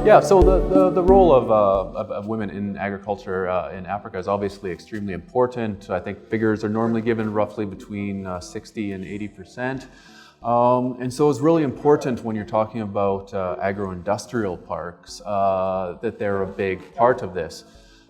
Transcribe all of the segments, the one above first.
Yeah, so the role of women in agriculture in Africa is obviously extremely important. I think figures are normally given roughly between 60 and 80%. And so it's really important when you're talking about agro-industrial parks that they're a big part of this.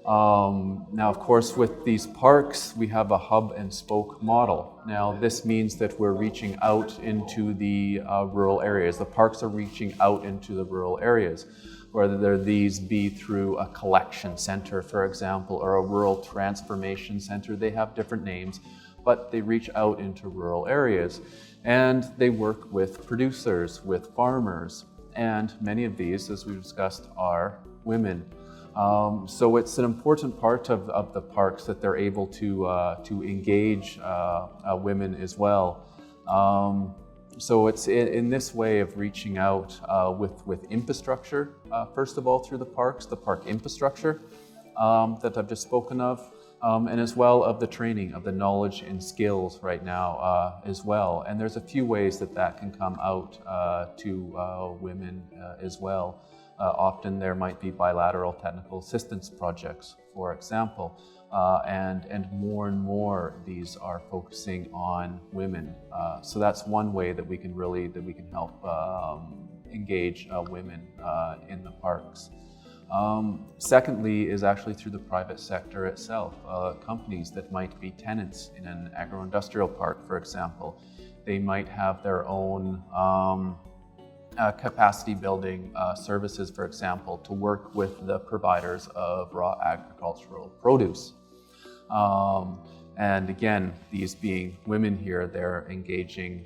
Now, of course, with these parks, we have a hub and spoke model. Now, this means that we're reaching out into the rural areas. The parks are reaching out into the rural areas, whether these be through a collection center, for example, or a rural transformation center. They have different names, but they reach out into rural areas. And they work with producers, with farmers, and many of these, as we've discussed, are women. So it's an important part of the parks that they're able to engage women as well. So it's in this way of reaching out with infrastructure, first of all through the parks, the park infrastructure that I've just spoken of, and as well of the training, of the knowledge and skills right now as well. And there's a few ways that can come out to women as well. Often there might be bilateral technical assistance projects, for example, and more these are focusing on women. So that's one way that we can help engage women in the parks. Secondly is actually through the private sector itself. Companies that might be tenants in an agro-industrial park, for example, they might have their own capacity building services, for example, to work with the providers of raw agricultural produce. And again, these being women here, they're engaging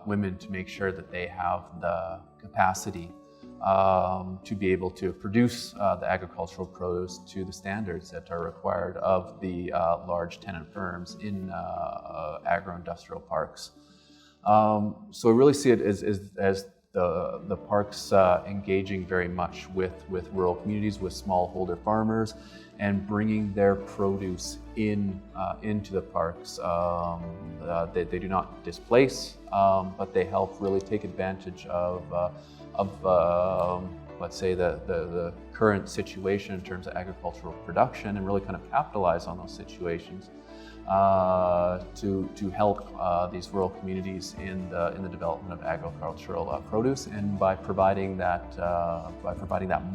women to make sure that they have the capacity to be able to produce the agricultural produce to the standards that are required of the large tenant firms in agro-industrial parks. So we really see it as the parks engaging very much with rural communities, with smallholder farmers, and bringing their produce into the parks. They do not displace, but they help really take advantage of let's say the current situation in terms of agricultural production, and really kind of capitalize on those situations to help these rural communities in the development of agricultural produce, and by providing that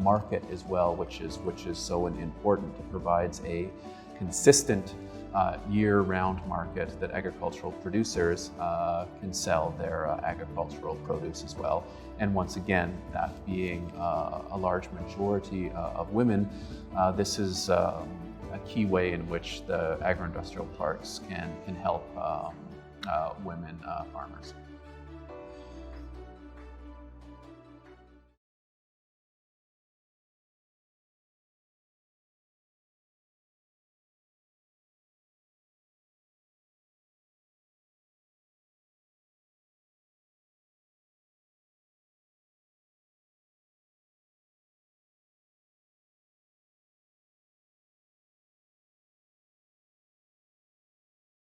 market as well, which is so important. It provides a consistent year-round market that agricultural producers can sell their agricultural produce as well. And once again, that being a large majority of women, this is a key way in which the agro-industrial parks can help women farmers.